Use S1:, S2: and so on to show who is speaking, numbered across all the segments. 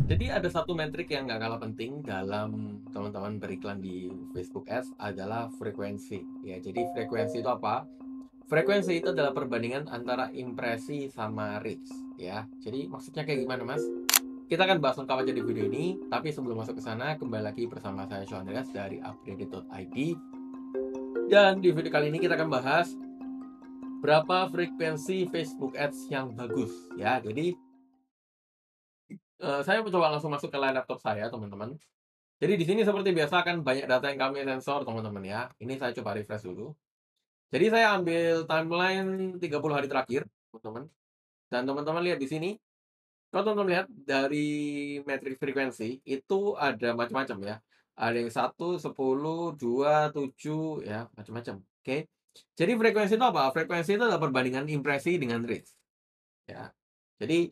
S1: Jadi ada satu metrik yang nggak kalah penting dalam teman-teman beriklan di Facebook Ads adalah frekuensi. Ya, jadi frekuensi itu apa? Frekuensi itu adalah perbandingan antara impresi sama reach. Ya, jadi maksudnya kayak gimana, Mas? Kita akan bahas lengkap aja di video ini. Tapi sebelum masuk ke sana, kembali lagi bersama saya Sean Andreas dari upgraded.id. Dan di video kali ini kita akan bahas berapa frekuensi Facebook Ads yang bagus. Ya, jadi saya mencoba langsung masuk ke layar laptop saya, teman-teman. Jadi di sini seperti biasa kan banyak data yang kami sensor teman-teman ya. Ini saya coba refresh dulu. Jadi saya ambil timeline 30 hari terakhir, teman-teman. Dan teman-teman lihat di sini, kalau teman-teman lihat dari metrik frekuensi itu ada macam-macam ya. Ada yang 1, 10, 2, 7 ya, macam-macam. Oke. Jadi frekuensi itu apa? Frekuensi itu adalah perbandingan impresi dengan reach ya. Jadi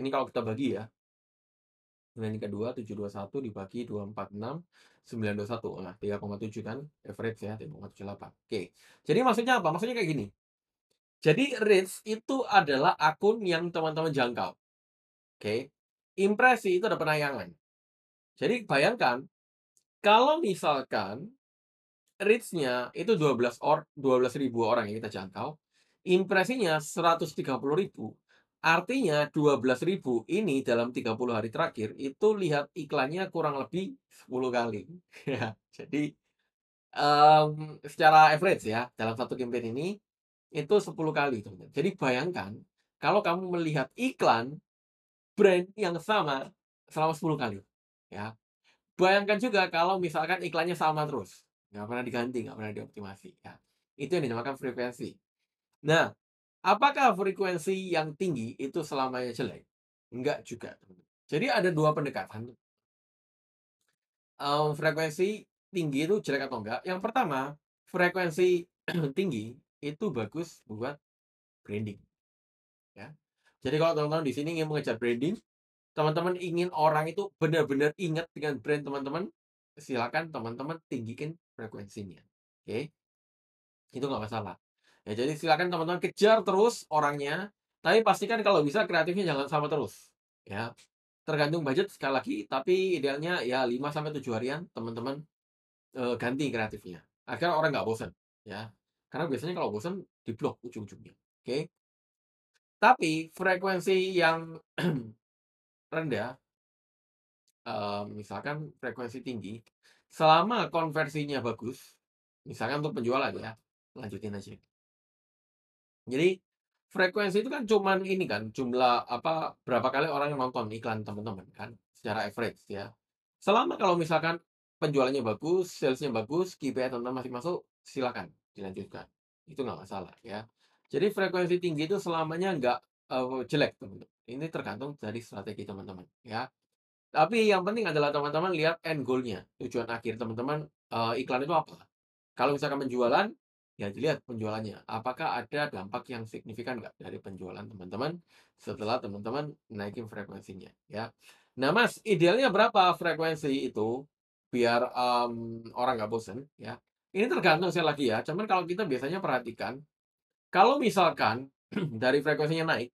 S1: ini kalau kita bagi ya, 932, 721 dibagi 246, 921. Nah, 3,7 kan average ya, 3,78. Oke. Jadi maksudnya apa? Maksudnya kayak gini. Jadi reach itu adalah akun yang teman-teman jangkau. Oke. Impresi itu ada penayangan. Jadi bayangkan kalau misalkan reach-nya itu 12.000 orang yang kita jangkau, impresinya 130.000, artinya 12.000 ini dalam 30 hari terakhir itu lihat iklannya kurang lebih 10 kali. Ya, jadi, secara average ya, dalam satu campaign ini, itu 10 kali, teman-teman. Jadi bayangkan, kalau kamu melihat iklan brand yang sama selama 10 kali, ya. Bayangkan juga kalau misalkan iklannya sama terus, nggak pernah diganti, nggak pernah dioptimasi, ya. Itu yang dinamakan frekuensi. Nah, apakah frekuensi yang tinggi itu selamanya jelek? Enggak juga, teman-teman. Jadi ada 2 pendekatan, frekuensi tinggi itu jelek atau enggak. Yang pertama, frekuensi tinggi itu bagus buat branding, ya. Jadi kalau teman-teman di sini ingin mengejar branding, teman-teman ingin orang itu benar-benar ingat dengan brand teman-teman, silakan teman-teman tinggikan frekuensinya, oke? Itu nggak masalah. Ya jadi silakan teman-teman kejar terus orangnya, tapi pastikan kalau bisa kreatifnya jangan sama terus, ya. Tergantung budget sekali lagi, tapi idealnya ya 5 sampai 7 harian teman-teman, ganti kreatifnya, agar orang nggak bosan, ya. Karena biasanya kalau bosan di-blok ujung-ujungnya, oke? Tapi frekuensi yang rendah, misalkan frekuensi tinggi, selama konversinya bagus, misalkan untuk penjualan ya, lanjutin aja. Jadi, frekuensi itu kan cuman ini kan, jumlah apa, berapa kali orang yang nonton iklan teman-teman kan, secara average ya. Selama kalau misalkan penjualannya bagus, sales-nya bagus, KPI teman-teman masih masuk, silakan dilanjutkan. Itu nggak masalah ya. Jadi frekuensi tinggi itu selamanya nggak, jelek teman-teman. Ini tergantung dari strategi teman-teman ya. Tapi yang penting adalah teman-teman lihat end goal-nya, tujuan akhir teman-teman, iklan itu apa. Kalau misalkan penjualan, ya dilihat penjualannya, apakah ada dampak yang signifikan nggak dari penjualan teman-teman, setelah teman-teman naikin frekuensinya, ya. Nah, Mas, idealnya berapa frekuensi itu, biar, orang nggak bosen, ya. Ini tergantung sekali lagi ya, cuman kalau kita biasanya perhatikan, kalau misalkan dari frekuensinya naik,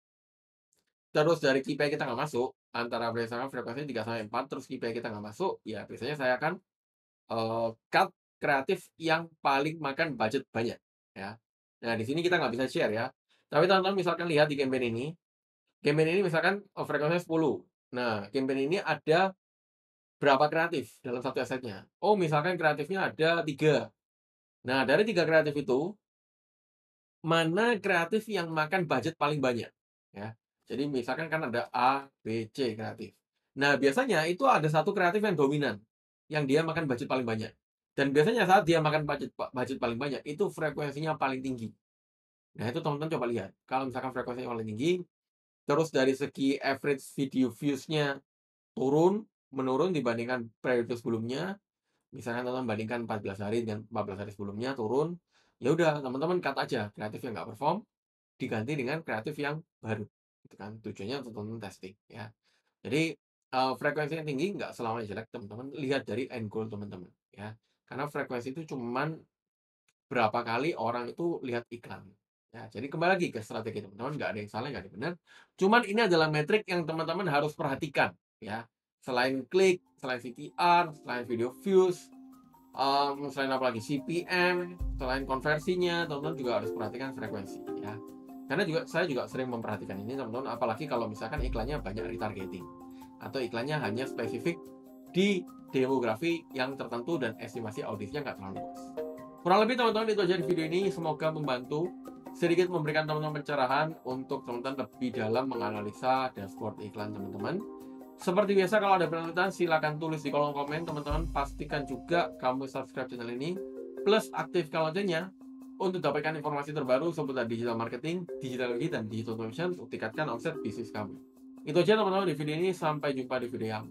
S1: terus dari KPI kita nggak masuk, antara misalkan frekuensinya 3 sampai 4 terus KPI kita nggak masuk, ya biasanya saya akan, cut kreatif yang paling makan budget banyak, ya. Nah, di sini kita nggak bisa share ya, tapi teman-teman misalkan lihat di campaign ini misalkan, frekuensinya 10. Nah, campaign ini ada berapa kreatif dalam satu asetnya. Oh, misalkan kreatifnya ada 3. Nah, dari 3 kreatif itu, mana kreatif yang makan budget paling banyak, ya. Jadi misalkan kan ada A, B, C kreatif. Nah, biasanya itu ada satu kreatif yang dominan, yang dia makan budget paling banyak. Dan biasanya saat dia makan budget paling banyak, itu frekuensinya paling tinggi. Nah, itu teman-teman coba lihat. Kalau misalkan frekuensinya paling tinggi, terus dari segi average video views-nya menurun dibandingkan periode sebelumnya, misalkan teman-teman bandingkan 14 hari dengan 14 hari sebelumnya turun, ya udah teman-teman cut aja kreatif yang nggak perform, diganti dengan kreatif yang baru, gitu kan. Tujuannya untuk teman-teman testing, ya. Jadi, frekuensi yang tinggi nggak selamanya jelek, teman-teman lihat dari end goal teman-teman, ya. Karena frekuensi itu cuman berapa kali orang itu lihat iklan. Ya, jadi kembali lagi ke strategi teman-teman, nggak ada yang salah, nggak ada yang benar. Cuman ini adalah metrik yang teman-teman harus perhatikan, ya. Selain klik, selain CTR, selain video views, selain apa lagi, CPM, selain konversinya, teman-teman juga harus perhatikan frekuensi ya. Karena saya juga sering memperhatikan ini teman-teman, apalagi kalau misalkan iklannya banyak retargeting atau iklannya hanya spesifik di demografi yang tertentu dan estimasi audiensnya nggak terlalu luas. Kurang lebih teman-teman itu aja di video ini, semoga membantu sedikit memberikan teman-teman pencerahan untuk teman-teman lebih dalam menganalisa dashboard iklan teman-teman. Seperti biasa, kalau ada pertanyaan silahkan tulis di kolom komen. Teman-teman pastikan juga kamu subscribe channel ini plus aktifkan loncengnya untuk dapatkan informasi terbaru seputar digital marketing, digital lead, dan digital automation untuk tingkatkan omset bisnis kamu. Itu aja teman-teman di video ini, sampai jumpa di video yang